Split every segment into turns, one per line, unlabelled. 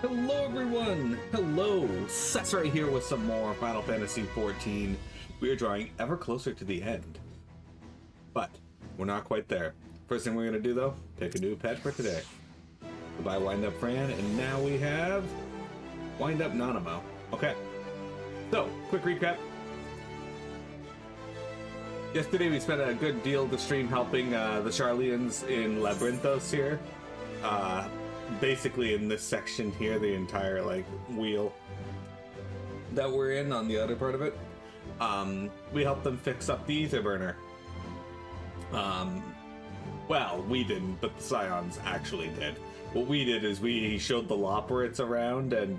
Hello everyone! Hello! Setsuri here with some more Final Fantasy XIV. We are drawing ever closer to the end. But we're not quite there. First thing we're going to do though, pick a new pet for today. Goodbye Wind Up Fran, and now we have Wind Up Nanamo. Okay. So, quick recap. Yesterday we spent a good deal of the stream helping the Charlians in Labyrinthos here. Basically in this section here, the entire like wheel that we're in on the other part of it, we helped them fix up the ether burner. Well, we didn't, but the Scions actually did. What we did is we showed the Loperates around and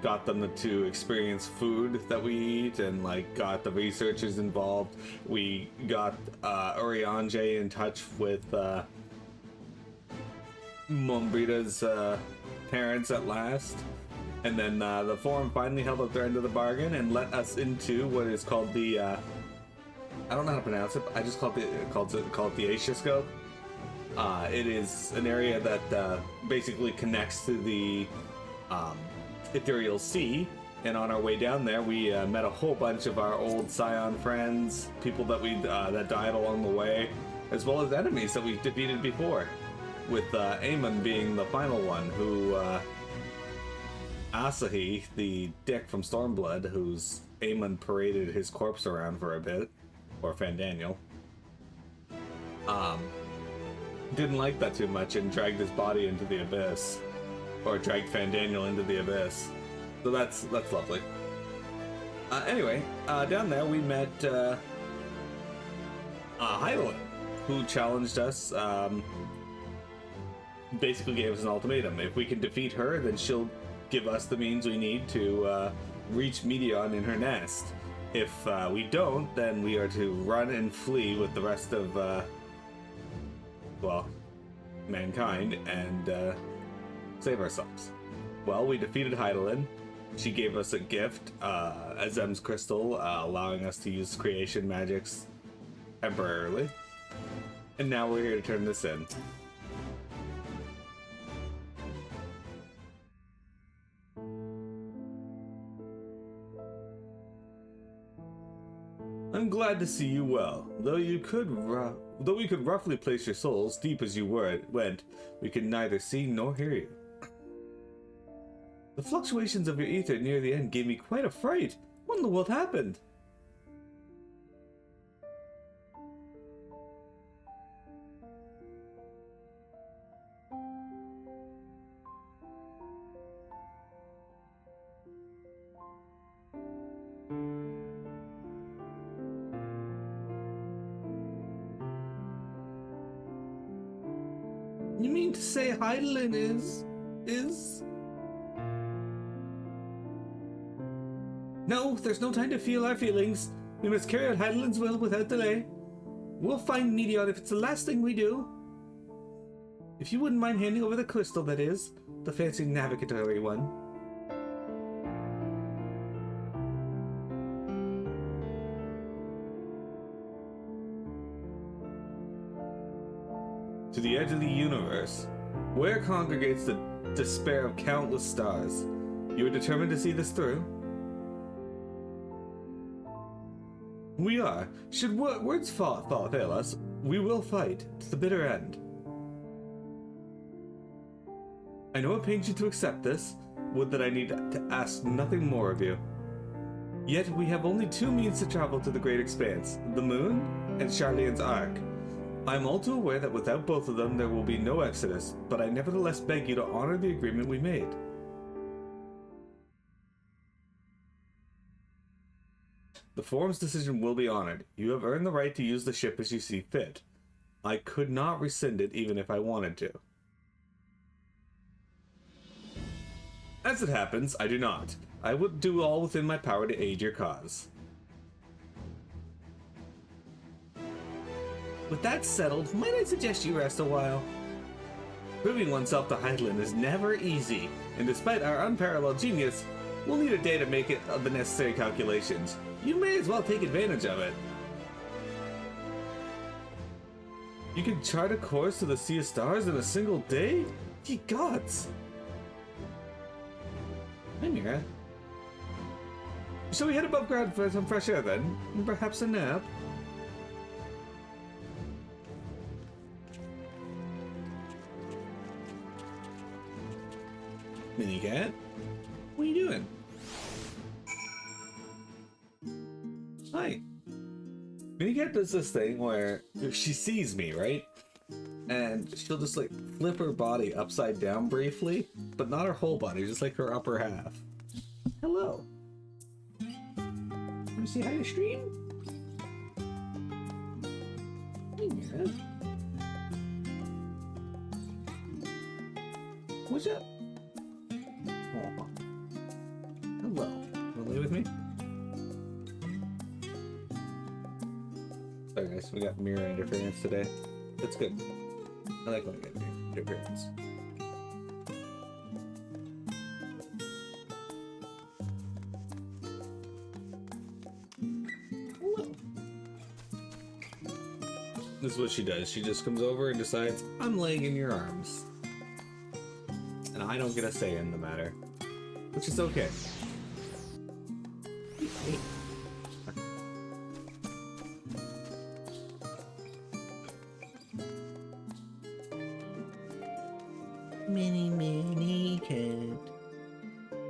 got them to experience food that we eat, and like got the researchers involved. We got Urianger in touch with Mombrita's parents at last, and then the forum finally held up their end of the bargain and let us into what is called the I don't know how to pronounce it, but I just call it the Asia-scope. It is an area that basically connects to the Ethereal Sea, and on our way down there we met a whole bunch of our old Scion friends, people that we that died along the way, as well as enemies that we defeated before. With Amon being the final one, who Asahi, the dick from Stormblood, whose Amon paraded his corpse around for a bit, or Fandaniel, didn't like that too much and dragged his body into the abyss, or dragged Fandaniel into the abyss. So that's lovely. Anyway, down there we met Hydaelyn, who challenged us. Basically gave us an ultimatum. If we can defeat her, then she'll give us the means we need to reach Meteon in her nest. If we don't, then we are to run and flee with the rest of, well, mankind and save ourselves. Well, we defeated Hydaelyn. She gave us a gift, Azem's crystal, allowing us to use creation magics temporarily. And now we're here to turn this in. I'm glad to see you well. Though we could roughly place your souls deep as you went, we could neither see nor hear you. The fluctuations of your ether near the end gave me quite a fright. What in the world happened? You mean to say Hydaelyn is... No, there's no time to feel our feelings. We must carry out Hydaelyn's will without delay. We'll find Meteon if it's the last thing we do. If you wouldn't mind handing over the crystal, that is. The fancy navigatory one. To the edge of the universe, where congregates the despair of countless stars. You are determined to see this through? We are. Should words fail us, we will fight to the bitter end. I know it pains you to accept this, would that I need to ask nothing more of you. Yet we have only two means to travel to the great expanse, the moon and Charlian's Ark. I am all too aware that without both of them there will be no exodus, but I nevertheless beg you to honor the agreement we made. The forum's decision will be honored. You have earned the right to use the ship as you see fit. I could not rescind it even if I wanted to. As it happens, I do not. I would do all within my power to aid your cause. With that settled, might I suggest you rest a while? Proving oneself to Hydaelyn is never easy, and despite our unparalleled genius, we'll need a day to make it the necessary calculations. You may as well take advantage of it. You can chart a course to the Sea of Stars in a single day? Ye gods! Hi, Mira. Shall we head above ground for some fresh air then? And perhaps a nap? Mini cat? What are you doing? Hi. Mini cat does this thing where she sees me, right? And she'll just like flip her body upside down briefly, but not her whole body, just like her upper half. Hello. Want to say hi to stream? Hey, Mira. What's up? Aw. Hello. Want to lay with me? Sorry guys, we got mirror interference today. That's good. I like when I get interference. Hello. This is what she does. She just comes over and decides, I'm laying in your arms. And I don't get a say in the matter. Which is okay. Hey. Mini cat.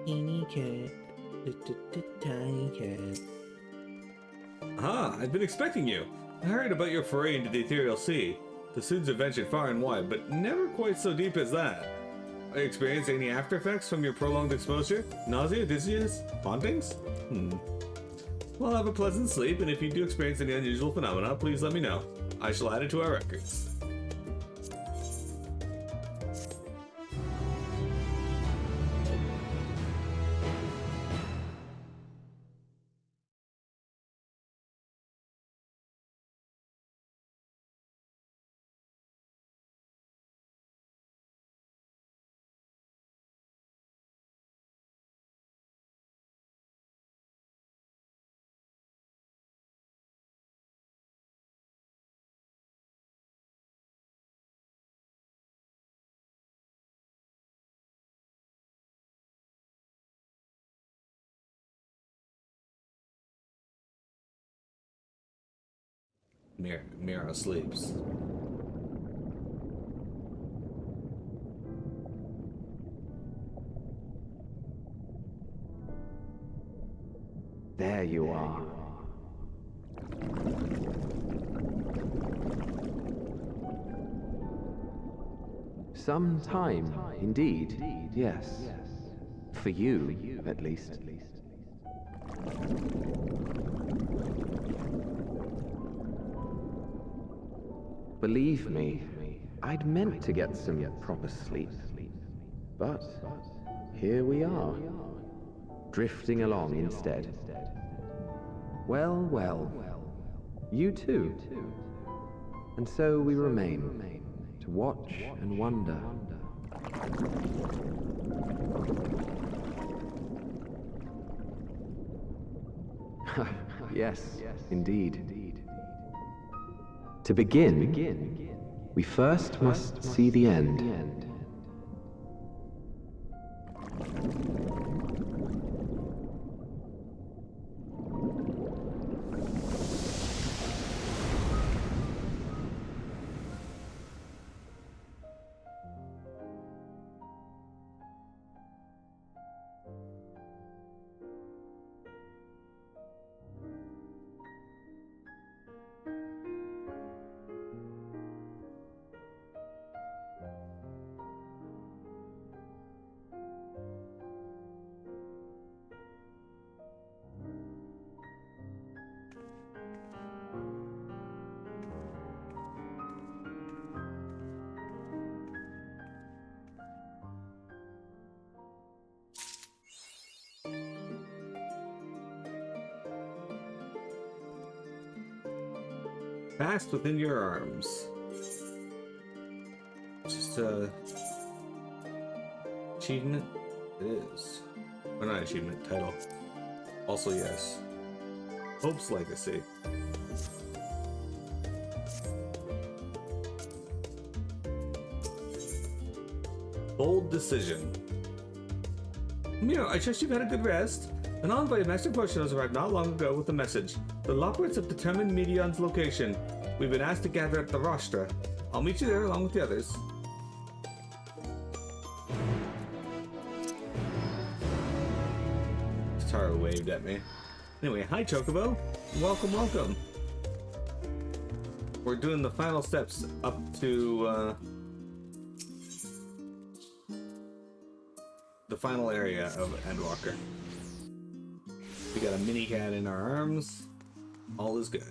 Mini cat. Tiny cat. Ah, I've been expecting you. I heard about your foray into the ethereal sea. The students have ventured far and wide, but never quite so deep as that. Are you experiencing any after effects from your prolonged exposure? Nausea, dizziness, hauntings? Well, have a pleasant sleep, and if you do experience any unusual phenomena, please let me know. I shall add it to our records. Mira sleeps.
There you are. Some time, indeed, yes. For you, at least. Believe me, I'd meant to get some proper sleep. But here we are, drifting along instead. Well, well, you too. And so we remain, to watch and wonder. Yes, indeed. To begin, we first must see the end.
Fast within your arms. Just achievement? It is. Or not achievement, title. Also yes. Hope's Legacy. Bold decision. Miro, I trust you've had a good rest. An envoy of Master Portionos arrived not long ago with a message. The Lockwards have determined Medion's location. We've been asked to gather at the Rostra. I'll meet you there along with the others. Tataru waved at me. Anyway, hi Chocobo. Welcome, welcome. We're doing the final steps up to the final area of Endwalker. We got a mini cat in our arms. All is good.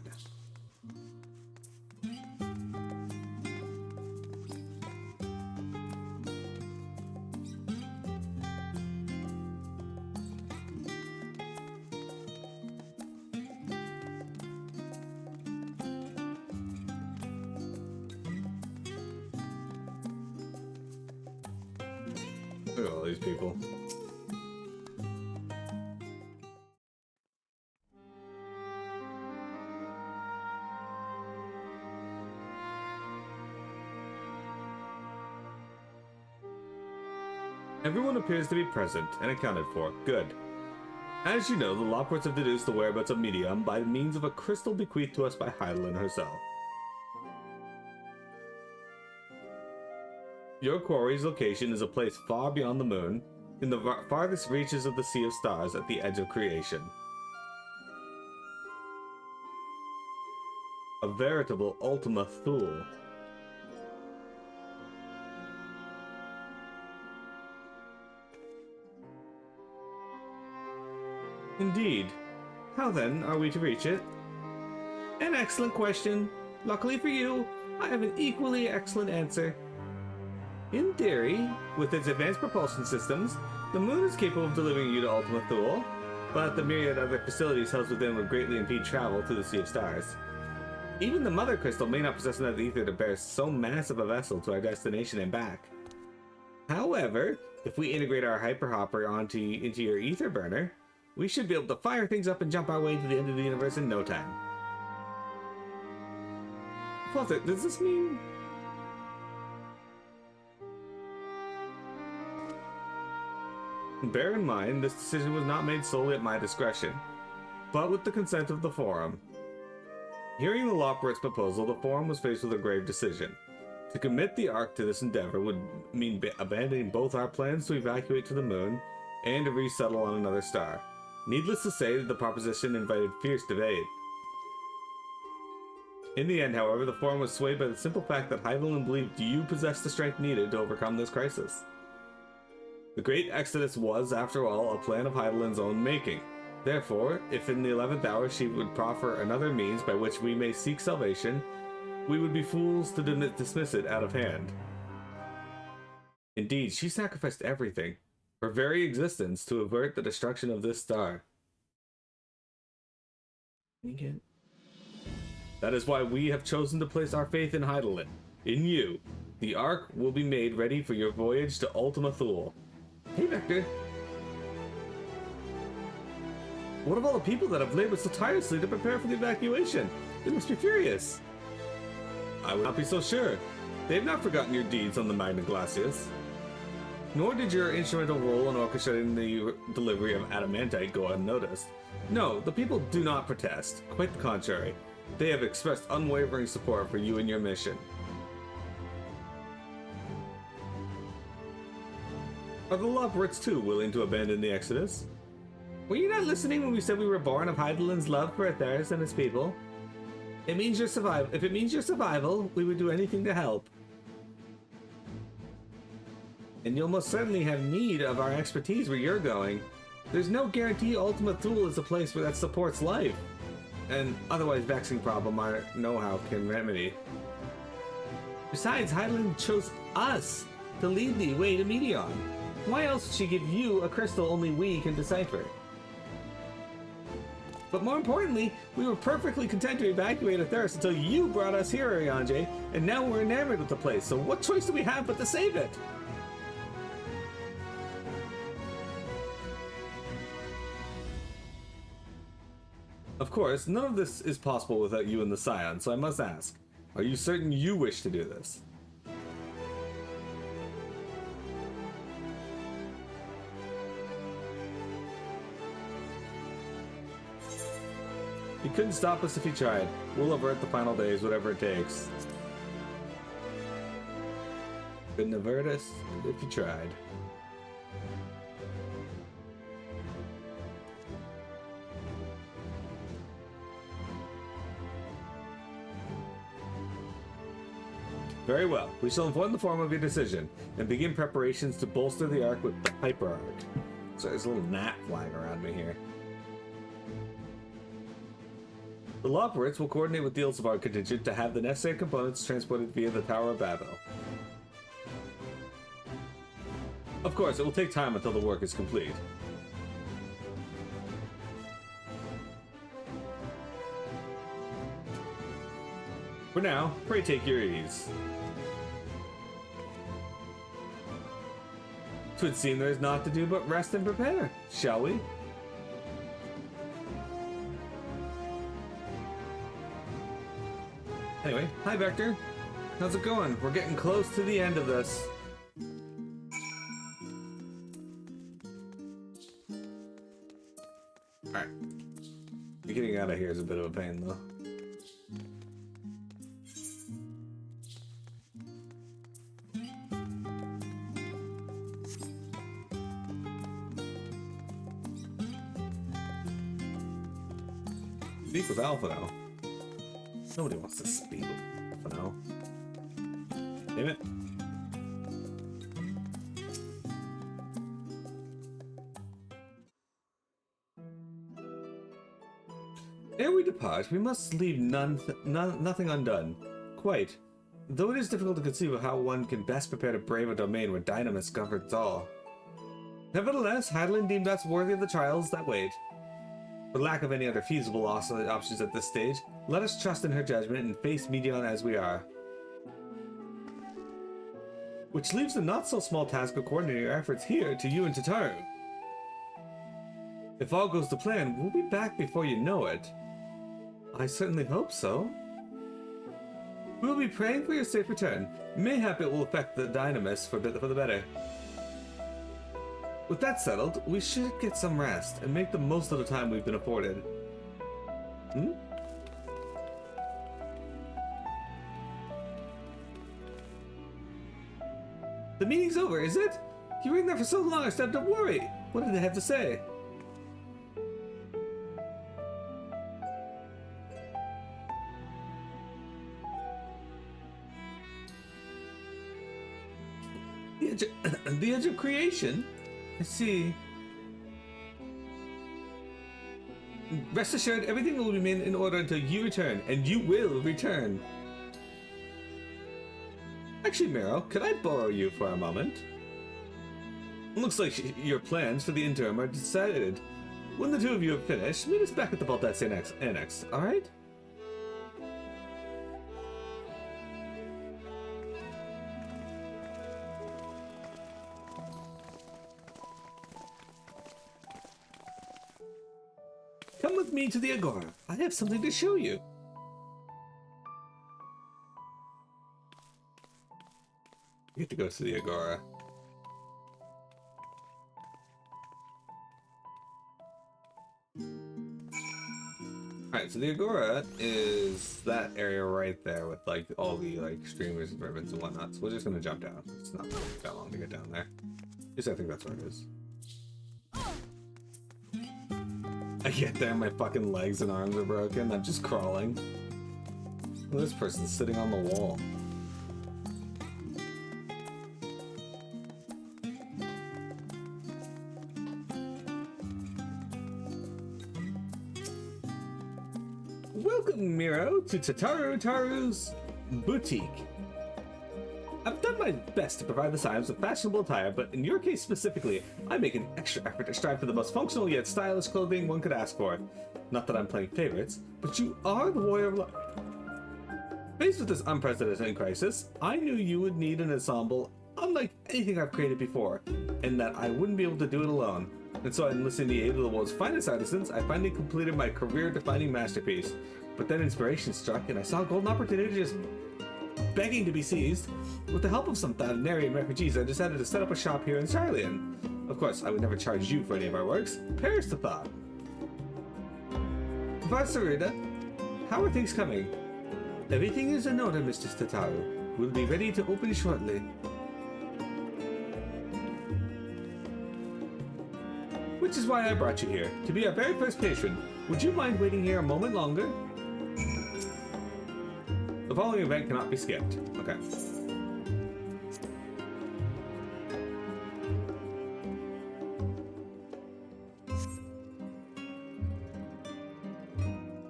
Look at all these people. Everyone appears to be present and accounted for. Good. As you know, the Lockwards have deduced the whereabouts of Medium by means of a crystal bequeathed to us by Hydaelyn herself. Your quarry's location is a place far beyond the moon, in the farthest reaches of the Sea of Stars at the edge of creation. A veritable Ultima Thule. Indeed. How then are we to reach it? An excellent question. Luckily for you, I have an equally excellent answer. In theory, with its advanced propulsion systems, the moon is capable of delivering you to Ultima Thule, but the myriad other facilities housed within would greatly impede travel through the Sea of Stars. Even the Mother Crystal may not possess enough ether to bear so massive a vessel to our destination and back. However, if we integrate our hyperhopper into your ether burner, we should be able to fire things up and jump our way to the end of the universe in no time. Father, does this mean... Bear in mind, this decision was not made solely at my discretion, but with the consent of the Forum. Hearing the Lockwards' proposal, the Forum was faced with a grave decision. To commit the Ark to this endeavor would mean abandoning both our plans to evacuate to the moon and to resettle on another star. Needless to say, the proposition invited fierce debate. In the end, however, the Forum was swayed by the simple fact that Hydaelyn believed you possessed the strength needed to overcome this crisis. The Great Exodus was, after all, a plan of Hydaelyn's own making. Therefore, if in the 11th hour she would proffer another means by which we may seek salvation, we would be fools to dismiss it out of hand. Indeed, she sacrificed everything, her very existence, to avert the destruction of this star. That is why we have chosen to place our faith in Hydaelyn, in you. The Ark will be made ready for your voyage to Ultima Thule. Hey, Vector. What of all the people that have labored so tirelessly to prepare for the evacuation? They must be furious. I would not be so sure. They have not forgotten your deeds on the Magna Glacius. Nor did your instrumental role in orchestrating the delivery of adamantite go unnoticed. No, the people do not protest. Quite the contrary. They have expressed unwavering support for you and your mission. Are the Lockwards too willing to abandon the Exodus? Were you not listening when we said we were born of Hydaelyn's love for Atheris and his people? It means your survival. If it means your survival, we would do anything to help. And you'll most certainly have need of our expertise where you're going. There's no guarantee Ultima Thule is a place where that supports life. And otherwise vexing problem our know-how can remedy. Besides, Hydaelyn chose us to lead the way to Medion. Why else would she give you a crystal only we can decipher? But more importantly, we were perfectly content to evacuate Atheris until you brought us here, Arianje, and now we're enamored with the place, so what choice do we have but to save it? Of course, none of this is possible without you and the Scion, so I must ask, are you certain you wish to do this? He couldn't stop us if he tried. We'll avert the final days, whatever it takes. Couldn't avert us if he tried. Very well. We shall inform the form of your decision and begin preparations to bolster the Ark with the Hyper Ark. So there's a little gnat flying around me here. The Loperates will coordinate with the Ilsabard contingent to have the necessary components transported via the Tower of Babel. Of course, it will take time until the work is complete. For now, pray take your ease. 'Twould seem there is naught to do but rest and prepare, shall we? Anyway, hi Vector. How's it going? We're getting close to the end of this. Alright. Getting out of here is a bit of a pain though. Speak with Alpha now. Nobody wants to speak with Alpha now. Damn it. Ere we depart, we must leave nothing undone. Quite. Though it is difficult to conceive of how one can best prepare to brave a domain where Dynamis governs all. Nevertheless, Hadlin deemed us worthy of the trials that wait. For lack of any other feasible options at this stage, let us trust in her judgment and face Medion as we are. Which leaves the not-so-small task of coordinating our efforts here to you and Tataru. If all goes to plan, we'll be back before you know it. I certainly hope so. We'll be praying for your safe return. Mayhap it will affect the Dynamis for the better. With that settled, we should get some rest and make the most of the time we've been afforded. Hmm? The meeting's over, is it? You were in there for so long I started to worry. What did they have to say? The edge of creation? I see. Rest assured, everything will remain in order until you return, and you will return. Actually, Miro, could I borrow you for a moment? Looks like your plans for the interim are decided. When the two of you have finished, meet us back at the Baltas Annex, alright? Come with me to the Agora. I have something to show you. You get to go to the Agora. Alright, so the Agora is that area right there with like all the like streamers and ribbons and whatnot. So we're just gonna jump down. It's not gonna take that long to get down there. At least I think that's where it is. I get there, my fucking legs and arms are broken. I'm just crawling. This person's sitting on the wall. Welcome, Miro, to Taru's boutique. I've done my best to provide the Siams with fashionable attire, but in your case specifically, I make an extra effort to strive for the most functional yet stylish clothing one could ask for. Not that I'm playing favorites, but you are the warrior of life. Faced with this unprecedented crisis, I knew you would need an ensemble unlike anything I've created before, and that I wouldn't be able to do it alone. And so I enlisted the aid of the world's finest artisans. I finally completed my career-defining masterpiece. But then inspiration struck, and I saw a golden opportunity just begging to be seized. With the help of some Thanarian refugees, I decided to set up a shop here in Charlian. Of course, I would never charge you for any of our works. Perish the thought. Varsarida, how are things coming? Everything is in order, Mr. Tataru. We'll be ready to open shortly. Which is why I brought you here, to be our very first patron. Would you mind waiting here a moment longer? The following event cannot be skipped. Okay.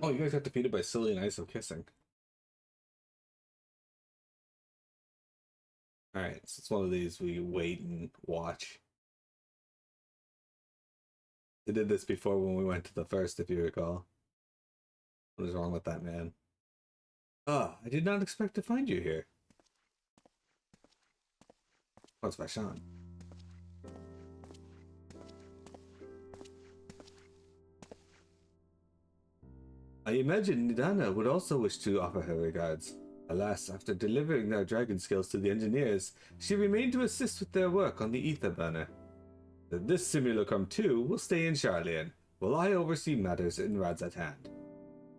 Oh, you guys got defeated by Silly and Iso kissing. Alright, so it's one of these we wait and watch. They did this before when we went to the first, if you recall. What is wrong with that man? Ah, I did not expect to find you here. What's Vashon? I imagine Nidana would also wish to offer her regards. Alas, after delivering their dragon skills to the engineers, she remained to assist with their work on the ether burner. This simulacrum too will stay in Charlian, while I oversee matters in Radzat hand.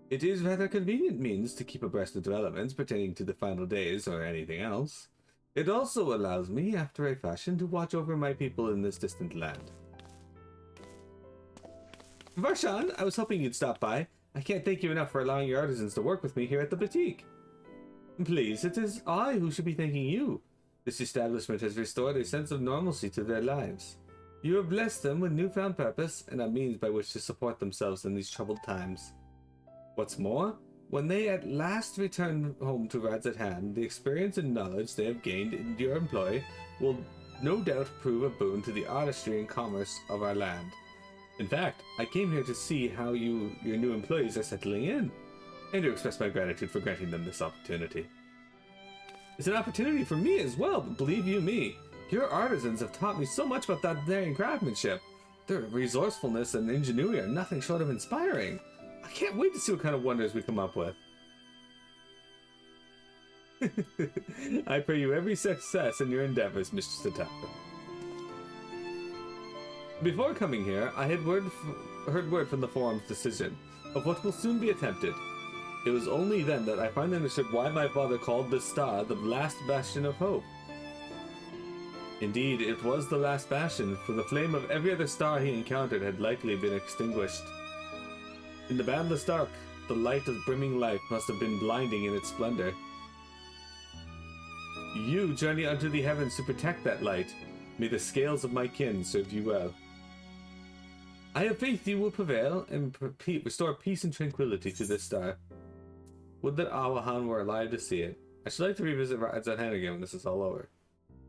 It is rather convenient means to keep abreast of developments pertaining to the final days or anything else. It also allows me, after a fashion, to watch over my people in this distant land. Varshan, I was hoping you'd stop by. I can't thank you enough for allowing your artisans to work with me here at the boutique. Please, it is I who should be thanking you. This establishment has restored a sense of normalcy to their lives. You have blessed them with newfound purpose and a means by which to support themselves in these troubled times. What's more, when they at last return home to Radzat hand, the experience and knowledge they have gained in your employ will no doubt prove a boon to the artistry and commerce of our land. In fact, I came here to see how your new employees are settling in, and to express my gratitude for granting them this opportunity. It's an opportunity for me as well, but believe you me, your artisans have taught me so much about that daring craftsmanship. Their resourcefulness and ingenuity are nothing short of inspiring. I can't wait to see what kind of wonders we come up with. I pray you every success in your endeavors, Mr. Tataru. Before coming here, I had heard word from the forum's decision of what will soon be attempted. It was only then that I finally understood why my father called this star the last bastion of hope. Indeed, it was the last bastion, for the flame of every other star he encountered had likely been extinguished. In the boundless dark, the light of brimming life must have been blinding in its splendor. You journey unto the heavens to protect that light. May the scales of my kin serve you well. I have faith you will prevail and restore peace and tranquility to this star. Would that Awahan were alive to see it. I should like to revisit Radzat again when this is all over.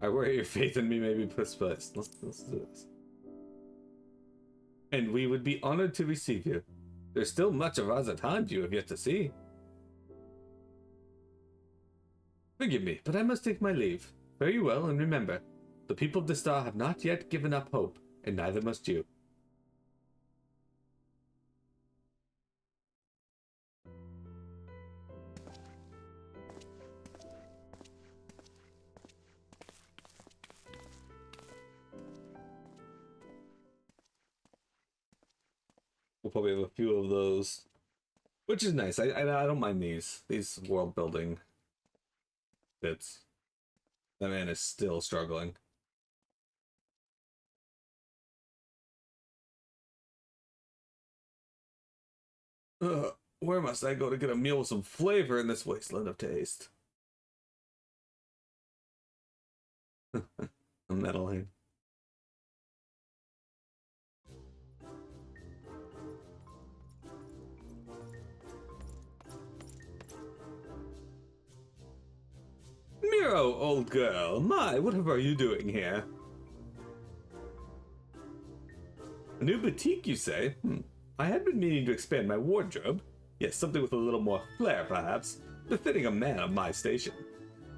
I worry your faith in me may be misplaced. Let's do this. And we would be honored to receive you. There's still much of Radzat you have yet to see. Forgive me, but I must take my leave. Fare you well, and remember, the people of the star have not yet given up hope, and neither must you. We'll probably have a few of those, which is nice. I don't mind these world building bits. That man is still struggling. Where must I go to get a meal with some flavor in this wasteland of taste? A metalhead. Miro, old girl, what are you doing here? A new boutique, you say? I had been meaning to expand my wardrobe. Yes, something with a little more flair, perhaps, befitting a man of my station.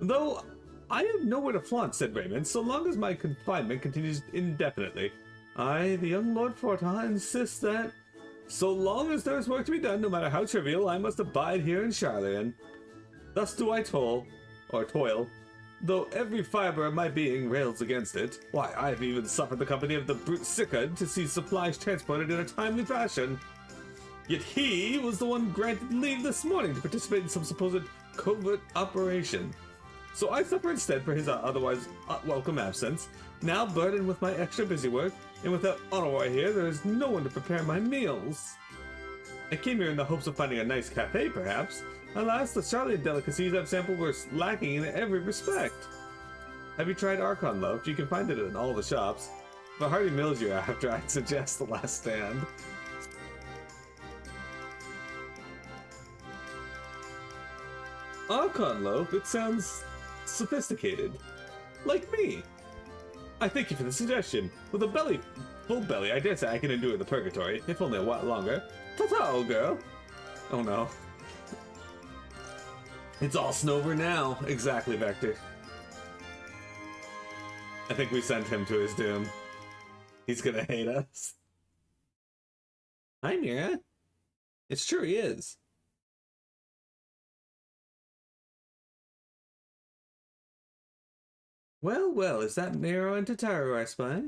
Though, I have nowhere to flaunt, said Raymond, so long as my confinement continues indefinitely. I, the young Lord Forta, insist that, so long as there is work to be done, no matter how trivial, I must abide here in Charlian. Thus do I toil, though every fiber of my being rails against it. Why, I have even suffered the company of the brute Sickard to see supplies transported in a timely fashion. Yet he was the one granted leave this morning to participate in some supposed covert operation. So I suffer instead for his otherwise welcome absence, now burdened with my extra busy work, and without Ottawa here, there is no one to prepare my meals. I came here in the hopes of finding a nice cafe, perhaps. Alas, the Charlotte delicacies I've sampled were lacking in every respect. Have you tried Archon Loaf? You can find it in all the shops. If a hearty meals you're after, I'd suggest The Last Stand. Archon Loaf? It sounds sophisticated. Like me. I thank you for the suggestion. With a full belly, I dare say I can endure the purgatory, if only a while longer. Tataru, girl! Oh no. It's all Snover now. Exactly, Vector. I think we sent him to his doom. He's gonna hate us. Hi, Mira. It's true, he is. Well, well, is that Miro and Tataru I spy?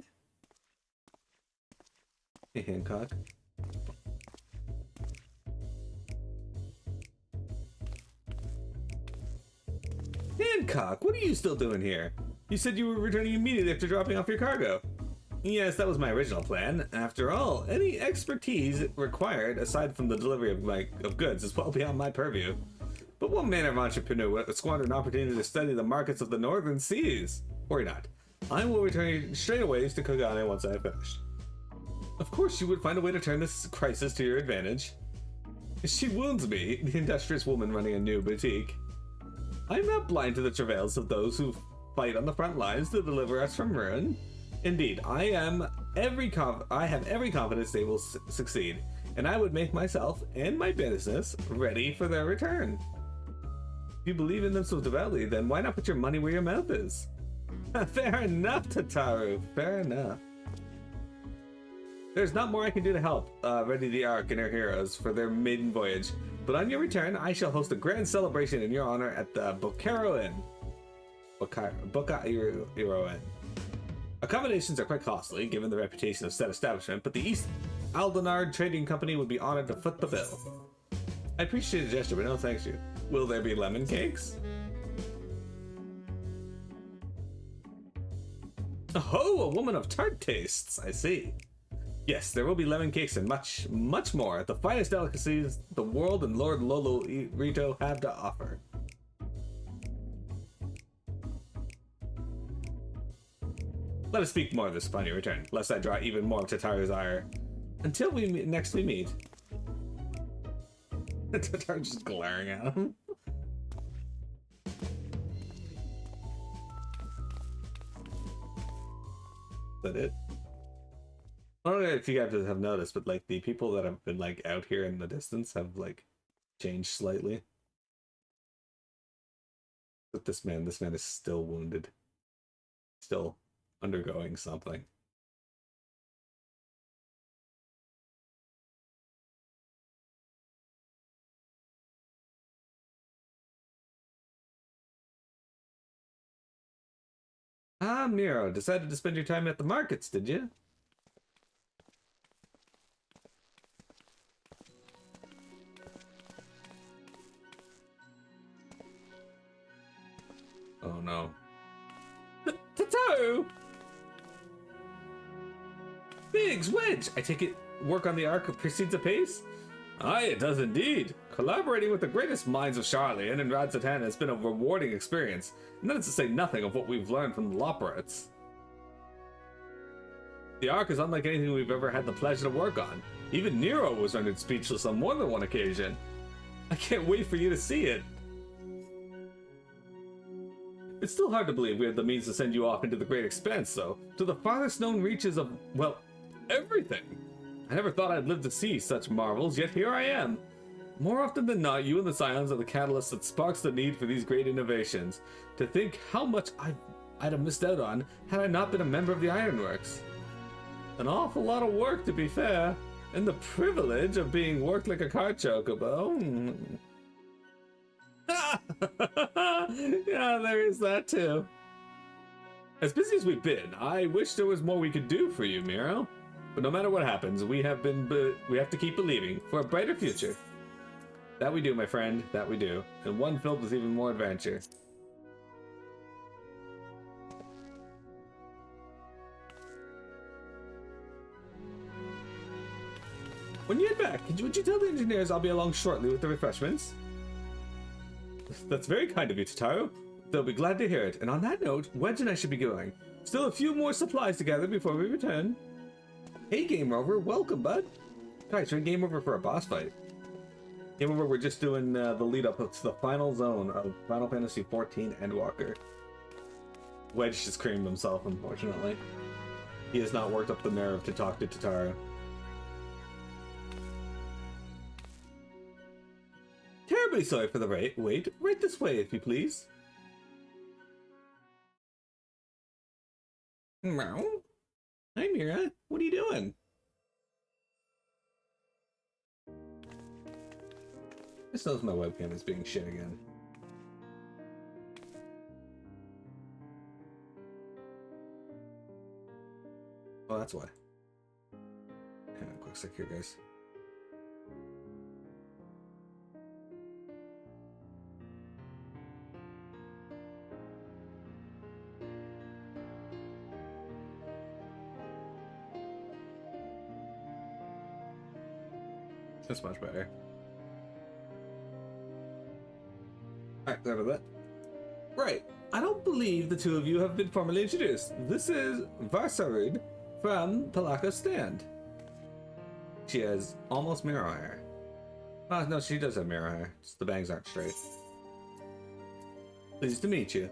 Hey, Hancock. Hancock, what are you still doing here? You said you were returning immediately after dropping off your cargo. Yes, that was my original plan. After all, any expertise required, aside from the delivery of goods, is well beyond my purview. But what manner of entrepreneur would squander an opportunity to study the markets of the northern seas? Worry not. I will return straight away to Kogane once I have finished. Of course you would find a way to turn this crisis to your advantage. She wounds me, the industrious woman running a new boutique. I am not blind to the travails of those who fight on the front lines to deliver us from ruin. Indeed, I have every confidence they will succeed, and I would make myself and my business ready for their return. If you believe in them so devoutly, then why not put your money where your mouth is? Fair enough, Tataru. Fair enough. There's not more I can do to help ready the Ark and her heroes for their maiden voyage, but on your return, I shall host a grand celebration in your honor at the Bokaro Inn. Bokaro Inn. Accommodations are quite costly, given the reputation of said establishment, but the East Aldenard Trading Company would be honored to foot the bill. I appreciate the gesture, but no thanks you. Will there be lemon cakes? Oh, a woman of tart tastes, I see. Yes, there will be lemon cakes and much, much more. The finest delicacies the world and Lord Lolo Rito have to offer. Let us speak more of this upon your return, lest I draw even more of Tataru's ire. Until next we meet. Tataru's just glaring at him. Is that it? I don't know if you guys have noticed, but like the people that have been like out here in the distance have like changed slightly. But this man is still wounded. Still undergoing something. Ah, Miro, decided to spend your time at the markets, did you? Oh no. Tataru! Biggs, Wedge! I take it work on the Ark proceeds apace? Aye, it does indeed. Collaborating with the greatest minds of Charlian and Radzatan has been a rewarding experience, and that is to say nothing of what we've learned from the Loporits. The Ark is unlike anything we've ever had the pleasure to work on. Even Nero was rendered speechless on more than one occasion. I can't wait for you to see it. It's still hard to believe we have the means to send you off into the great expanse, though, to the farthest known reaches of, well, everything. I never thought I'd live to see such marvels, yet here I am. More often than not, you and the Scions are the catalyst that sparks the need for these great innovations. To think how much I'd have missed out on had I not been a member of the Ironworks. An awful lot of work, to be fair, and the privilege of being worked like a cart chocobo. Yeah, there is that too. As busy as we've been, I wish there was more we could do for you, Miro. But no matter what happens, we have to keep believing for a brighter future. That we do, my friend. That we do. And one filled with even more adventure. When you head back, would you tell the engineers I'll be along shortly with the refreshments? That's very kind of you, Tataru. They'll be glad to hear it. And on that note, Wedge and I should be going. Still a few more supplies together before we return. Hey, Game Over. Welcome, bud. Guys, we're in Game Over for a boss fight. Game Over, we're just doing the lead-up to the final zone of Final Fantasy XIV Endwalker. Wedge just creamed himself, unfortunately. He has not worked up the nerve to talk to Tataru. Terribly sorry for the wait. Right this way, if you please. Meow. Hi, Mira. What are you doing? This knows my webcam is being shit again. Oh, that's why. Hang on a quick sec here, guys. That's much better. Alright, sorry about that. Right, I don't believe the two of you have been formally introduced. This is Varsarud from Palaka's Stand. She has almost mirror hair. Oh, no, she does have mirror hair. Just the bangs aren't straight. Pleased to meet you.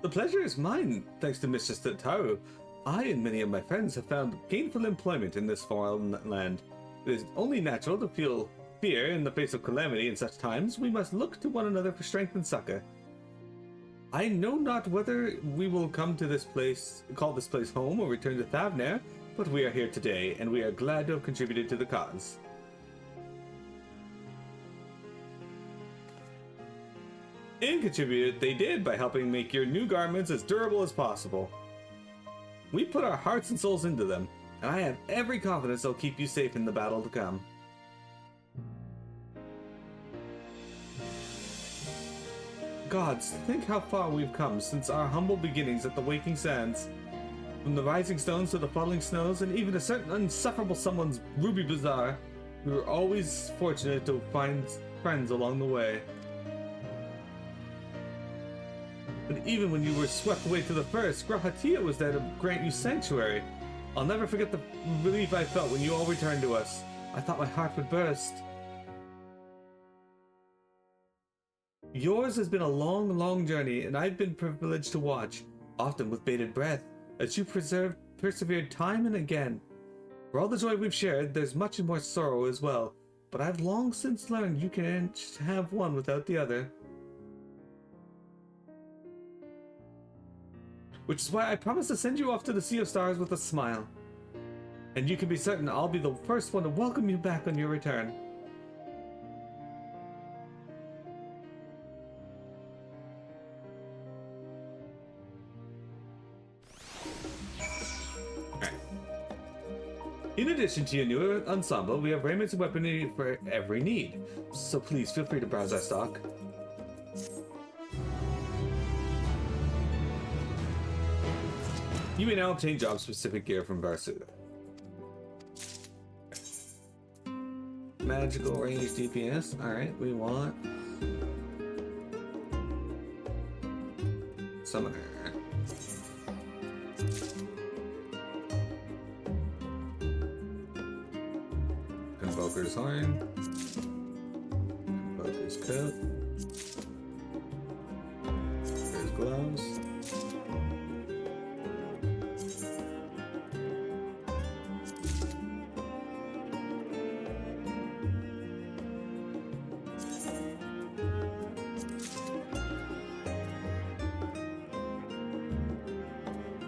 The pleasure is mine, thanks to Mr. Tataru. I and many of my friends have found gainful employment in this foreign land. It is only natural to feel fear in the face of calamity. In such times, we must look to one another for strength and succor. I know not whether we will come to this place, call this place home, or return to Thavnair, but we are here today, and we are glad to have contributed to the cause. And contributed they did by helping make your new garments as durable as possible. We put our hearts and souls into them, and I have every confidence they'll keep you safe in the battle to come. Gods, think how far we've come since our humble beginnings at the Waking Sands. From the rising stones to the falling snows, and even a certain unsufferable someone's Ruby Bazaar, we were always fortunate to find friends along the way. But even when you were swept away to the first, Grahatia was there to grant you sanctuary. I'll never forget the relief I felt when you all returned to us. I thought my heart would burst. Yours has been a long, long journey, and I've been privileged to watch, often with bated breath, as you persevered time and again. For all the joy we've shared, there's much and more sorrow as well, but I've long since learned you can't have one without the other. Which is why I promise to send you off to the Sea of Stars with a smile. And you can be certain I'll be the first one to welcome you back on your return. Alright. In addition to your new ensemble, we have raiment and weaponry for every need. So please feel free to browse our stock. You may now obtain job-specific gear from Varsuda. Magical range DPS. Alright, we want... Summoner. Invoker's Horn. Invoker's Coat. There's gloves.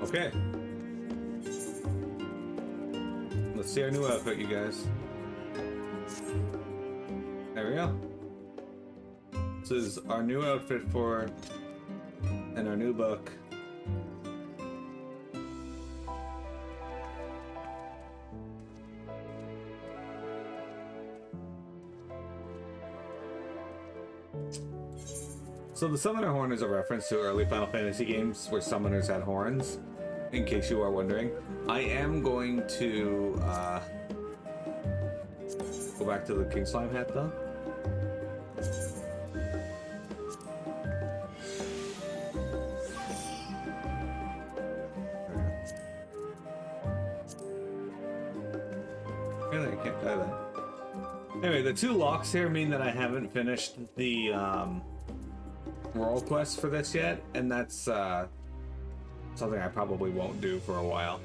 Okay. Let's see our new outfit, you guys. There we go. This is our new outfit for in our new book. So the summoner horn is a reference to early Final Fantasy games where summoners had horns, in case you are wondering. I am going to go back to the King Slime hat though. Really, I can't die that. Anyway, the 2 locks here mean that I haven't finished the role quest for this yet, and that's something I probably won't do for a while.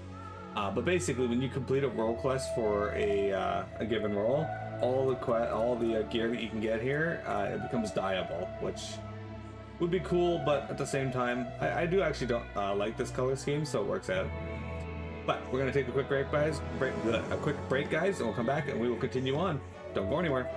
But basically, when you complete a role quest for a given role, all the gear that you can get here, it becomes dyeable, which would be cool. But at the same time, I do actually don't like this color scheme, so it works out. But we're gonna take a quick break, guys. A quick break, guys, and we'll come back and we will continue on. Don't go anywhere.